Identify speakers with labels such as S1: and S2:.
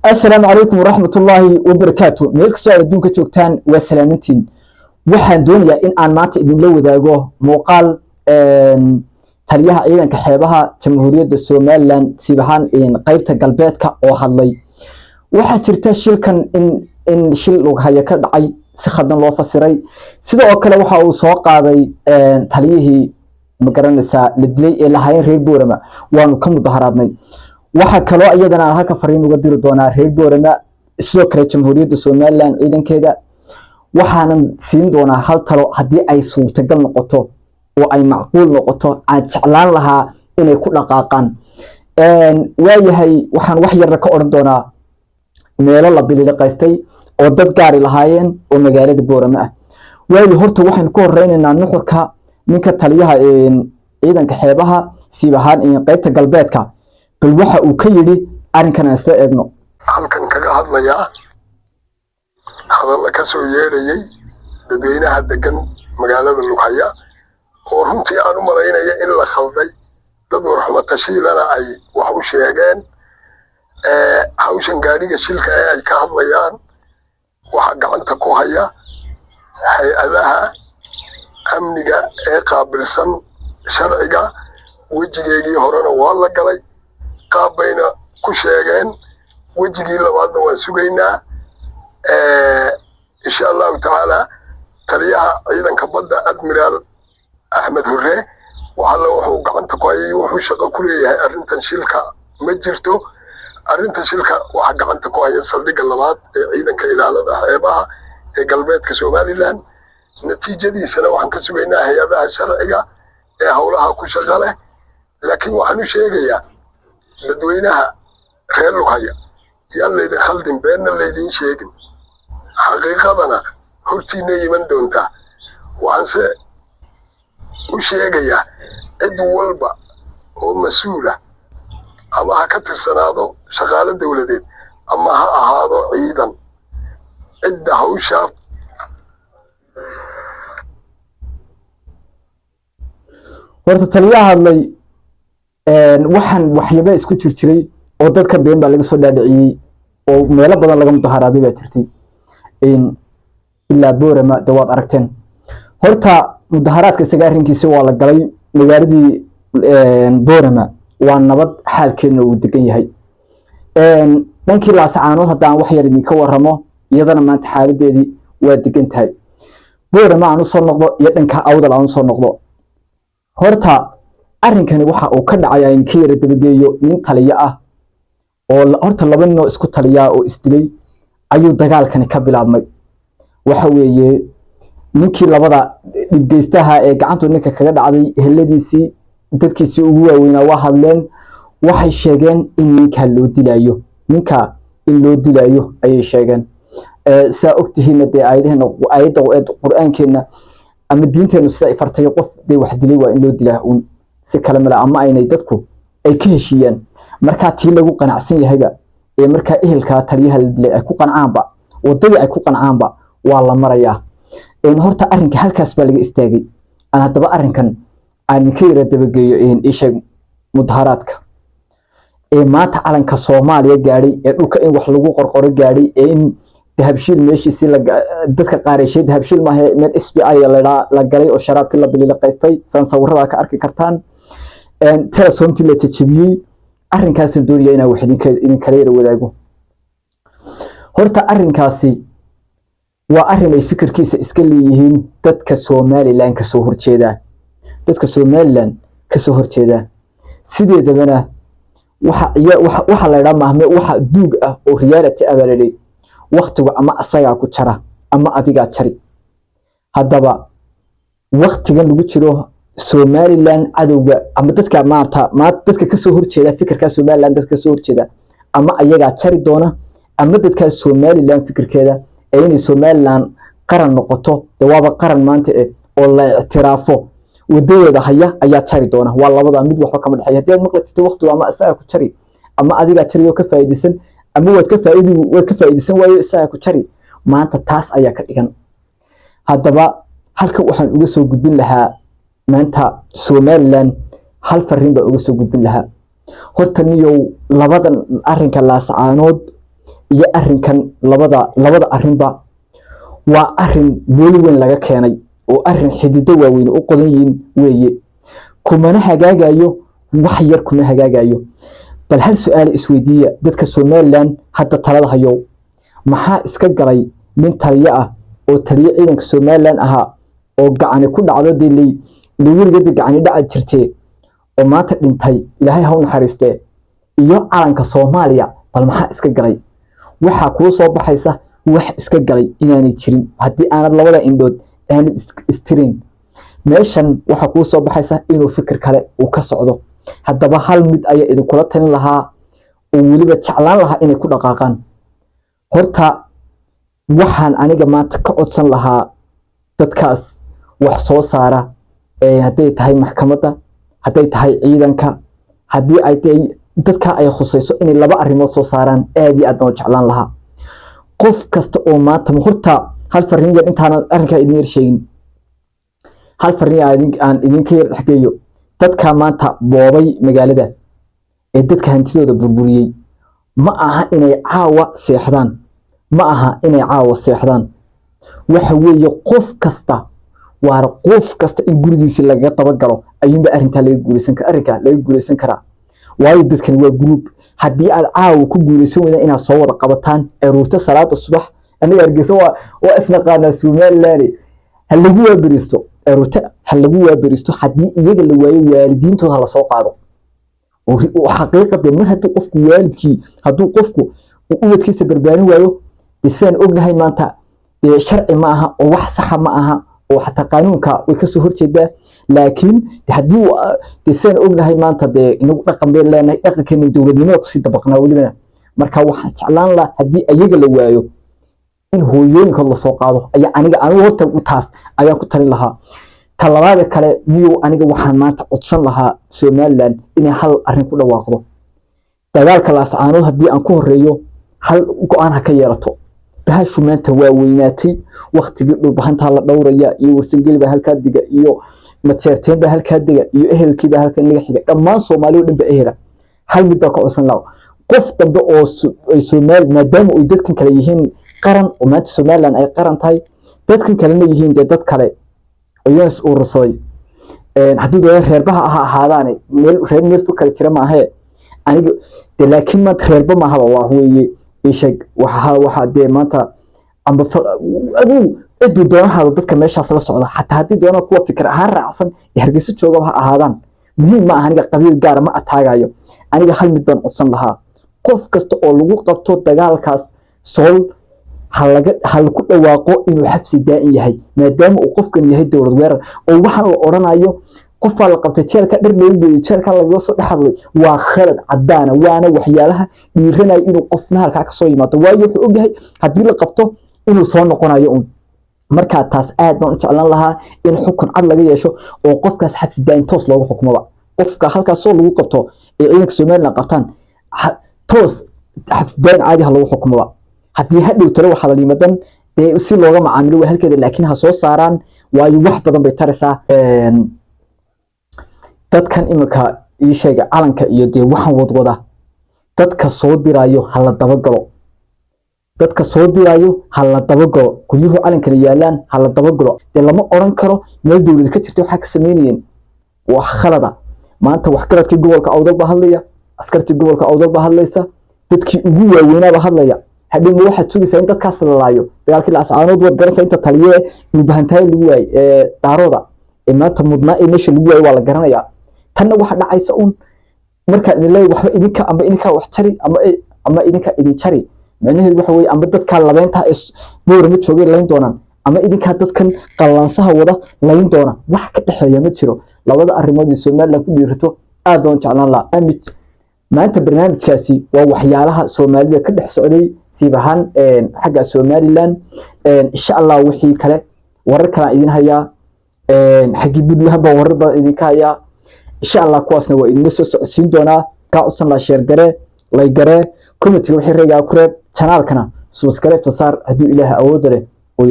S1: السلام عليكم ورحمة الله وبركاته ملك سؤال الدنيا كجوكتان وسلامتين waxaan doonayaa in aan maanta idin la wadaago muuqaal taliyaha ciidanka xeebaha jamhuuriyadda Soomaaliland sibahan qaybta galbeedka oo hadlay waxa jirta shilkan in shil lug haya ka dhacay si khadan loo fasiray sidoo kale waxa uu soo qaaday taliyihii magaranaysa la dilay ee lahayn reer Boorama waanu ka mudaharaadnay waxa kale oo iyadana halka fariin uga diri doonaa reer Boorama sidoo kale jamhuuriyadda Soomaaliland ciidankeeda waxaan siin doonaa hal talo hadii ay suurtagal noqoto oo ay macquul noqoto aan jeclaan lahaa inay ku dhaqaaqaan waayahay waxaan wax yar ka oran doonaa meelo la biliqaystay oo dad gaari lahaayeen oo magaalada Boorama ah waayo horta waxaan ku horeynaynaa nuxurka ninka taliyaha ciidanka xeebaha sibahan qaybta galbeedka bal waxa uu ka yiri arrinkan aan isla eegno
S2: halkan kaga hadlayaa hadalla ka soo yeedhayay dadweynaha degan magaalada Lughaya oo runtii aan u maleynaya in la khalday dad warxuma tashiilana ay wax u sheegeen hawshan gaariga shilka ay ka hadlayaan waxa gacanta ku haya hay'adaha amniga ee qaabilsan sharciga wajigeedii horena waa la galay qaabayna ku sheegeen wajigii labaadna waan sugaynaa إن شاء الله تعالى تريها أيضا كبدا أدميرال أحمد هري وحلا وحو قعنت قوي وحو شقا كليه أرنتن شلكا مجرتو أرنتن شلكا وحا قعنت قوي صديق اللبات أيضا كإلالة حيبها قلبات كسومالي لان نتيجة دي سنة وحن كسوينا هي هذا الشرعية هولها كشغالة لكن وحنو شيغيا لدوينها خير لغاية يالله إذا خلدين بيننا اللي يدين شيغن حقيقتنا hortiina iman doonta waxaan u sheegayaa cid walba oo mas'uul ah ama ha ka tirsanaado shaqaale dawladeed ama ha ahaado ciidan cid hawsha
S1: horta taliyaha hadlay waxaan waxyaba isku jirjiray oo dadka been baa laga soo dhaadhiciyay oo meelo badan laga mudaharaaday baa jirtay ilaa Boorama dawaad aragteen horta mudaharaadka sagaarinkiisa waa la galay magaaladii Boorama waa nabad xaalkeena uu degan yahay dhankii laasacaanood hadaan wax yar idin ka waramo iyadana maanta xaaladeedii waa degan tahay Boorama aan soo noqdo iyo dhanka awdal aan soo noqdo horta arrinkani waxa uu ka dhacay in kiira dabageeyo nin taliya ah oo horta laba nin oo isku taliya oo isdilay ayuu dagaalkani ka bilaabmay waxa weeye ninkii labada dhibgeystaha ee gacantu ninka kaga dhacday heladiisii dadkiisii ugu waaweynaa waa hadleen waxay sheegeen in ninka loo dilayo in loo dilayo ayay sheegeen saa ogtihiina de aayadda quraankeena ama diinteenu sida ay fartay qof de wax dilay waa in loo dilaa si kala mala ama aynay dadku ay ka heshiyaan marka tii lagu qanacsan yahayba ee marka ehelka taliyaha la dilay ay ku qancaanba wadada ay ku qancaanba waa la marayaa horta arrinka halkaas baa laga istaagay aan hadaba arrinkan aan ka yara dabageeyo isha mudaharaadka maanta calanka Soomaaliya gaaray ee dhulka in wax lagu qorqoro gaaray in dahabshiil meeshiisii dadka qaareyshay dahabshiil ma ahay mid SBI la galay oo sharaabkii la biliqaystay san sawirada ka arki kartaan telesoomtii la jajabiyay arrinkaas doonaya inaa wax idin kala yara wadaago horta arrinkaasi waa arrin ay fikirkiisa iska leeyihiin dadka Soomaaliland ka soo horjeeda sideedabana waxa la yiraahdaa mahme waxa duug ah oo reality abalay waqtiga ama asaga ku jara ama adiga jari hadaba waqtigan lagu jiro Soomaaliland cadowga ama dadka maanta dadka ka soo horjeeda fikirka Soomaaliland dadka soo horjeeda ama ayaga jari doona ama dadka Soomaaliland fikirkeeda inay Soomaaliland qaran noqoto dawaaba qaran maanta oo la ictiraafo wadada haya ayaa jari doona waa labada mid wax ka madaxay hadii maqlatisto waqtiga ama asaga ku jari ama adiga jari oo ka faa'iideysan ama wad ka faa'iideysan waayo asaga ku jari maanta taas ayaa ka dhigan hadaba halka waxaan uga soo gudbin lahaa maanta Soomaaliland hal fariin baa uga soo gudbin lahaa horta niyow labadan arrinka laasacaanood iyo arrinkan labada arrinba waa arrin weli weyn laga keenay oo arrin xidido waaweyn u qodan yihiin weeye kumana hagaagayo wax yar kuma hagaagayo bal hal su'aal isweydiiya dadka Somaliland hadda talada hayo maxaa iska galay nin taliye ah oo taliye ciidanka Somaliland ahaa oo gacan ku dhacdo dilay weligeed gacan dhaca jirtay oo maanta dhintay ilaahay ha u naxariistee iyo calanka Soomaaliya bal maxaa iska galay waxa ku soo baxaysa wax iska galay inaanay jirin hadii aanad labada indhood aanad istirin meeshan waxa ku soo baxaysa inuu fikir kale uu ka socdo haddaba hal mid ayaa idin kula talin lahaa oo weliba jeclaan lahaa inay ku dhaqaaqaan horta waxaan aniga maanta ka codsan lahaa dadkaas wax soo saara haday tahay maxkamadda haday tahay ciidanka hadii ay dadka ay khusayso in laba arrimood soo saaraan aad iyo aad baan jeclaan lahaa qof kasta oo maanta horta hal fariin yar intaan arrinka idin yar sheegin hal fariin aan idin ka yar dhaxgeeyo dadka maanta boobay magaalada ee dadka hantidooda burburiyay ma aha inay caawa seexdaan ma aha inay caawa seexdaan waxa weeye qof kasta in gurigiisa laga tabagalo ayuunba arrinta laga guuleysan karaa waayo dadkan waa group hadii aad caawa ku guuleysan weyda inaad soo wada qabataan aroorta salaada subax aniga argeysa waa isna qaana Somaliland hal lagu waabaristo aroorta hal lagu waabaristo hadii iyaga la waayo waalidiintooda la soo qaado oo xaqiiqada mar hadii qofku waalidkii haduu qofku ubadkiisa barbaarin waayo isaan ognahay maanta sharci ma aha oo wax sax ma aha oo xataa qaanuunka way ka soo horjeedaa laakiin hadii isaan ognahay maanta inagu dhaqan been leenahay dhaqankeena dawladnimada ku sii dabaqnaa waliba marka waxa jeclaan la hadii ayaga la waayo in hooyooyinka la soo qaado ayaa aniga horta u taas ayaan ku talin lahaa talabaada kale aniga waxaan maanta codsan lahaa Somaliland in hal arrin ku dhawaaqdo dagaalka laascaanood hadii aan ku horeeyo hal go'aan ka yeelato bahashu maanta waa weynaatay waqtigii dhulbahanta la dhowraya iyo warsangelba halka diga iyo majeerteenba halka diga iyo ehelkiiba halka naga xiga dhammaan Soomaaliyeed dhanba ehela hal mid ka codsan lahaa qof dambe oo Soomaali maadaama ay dadkan kale yihiin qaran oo maanta Somaliland ay qaran tahay dadkan kale ma yihiin dad kale ayaan urursaday hadii reerbaha ahaadaan meel fikir jira ma aha aniga laakiin ma reerba ma aha waa weeye ishag waxa maanta amba adu doonaha dadka meeshaas la socda hatta hadii doona kuwa fikir ahaan raacsan hargeysa jooga ha ahaadaan muhiim ma aha aniga qabiil gaar ma ataagayo aniga hal mid baan codsan lahaa qof kasta oo lagu qabto dagaalkaas sool hal ku dhawaaqo inuu xabsi daa'in yahay maadaama uu qofkan yahay dawlad weerar oo waxaan la oranayo qof la qabtay jeelka dhirmeeyay jeelka laga soo dhaxadlay waa khalad cadaana waana waxyaalaha dhiiranay inuu qofna halka ka soo yimaado waayo wuxuu ogahay hadii la qabto inuu soo noqonayo marka taas aad baan u jeclaan lahaa in xukun cad laga yeesho oo qofkaas xabsi daa'in toos loogu xukumo qofka halkaas soo lagu qabto ee ciidanka Somaliland qabtaan toos xabsi daa'in caadi lagu xukumo hadii hadhow talo waxa la yimaadaan si looga macaamilo halkeeda laakiin ha soo saaraan waayo wax badan bay taraysaa dadkan imika ii sheega calanka iyo waxaan wadwada dadka soo diraayo hala dabagalo kulyuhu calanka yaalaan hala dabagalo lama oran karo meel dawlad ka jirto waxa ka sameeyeen wax khalada maanta wax qaladkii gobolka Awdal ba hadlaya askartii gobolka Awdal ba hadlaysa dadkii ugu waaweynaba hadlaya hadii waxa tuugaysa in dadkaas la laayo dagaalkii laascaanood wad garanaysa inta taliye uu bahantaay lagu waay daarooda maanta mudnaa meesha lagu waay waa la garanayaa tanna waxa dhacaysa marka idin leeyahay waxba idinka wax jari ama idinka idin jari macnaheedu waxa weey amba dadka labeenta boor ma joogay layn doonaan ama idinka dadkan qalansaha wada layn doona wax ka dhaxeeya ma jiro labada arrimood ee Somaliland ku dhiirto aad baan jeclaan lahaa maanta barnaamijkaasi waa waxyaalaha Soomaalida ka dhex socday sibahan xagga Somaliland insha Allah wixii kale warar kale idin haya xaggi Puntland warar badan idin ka haya insha Allah kuwaasna waa idin soo socodsiin doonaa ka codsan la share gare like gare comment wixii reegaa ku reeb channel kana subscribe saar haduu Ilaahay awood leh oo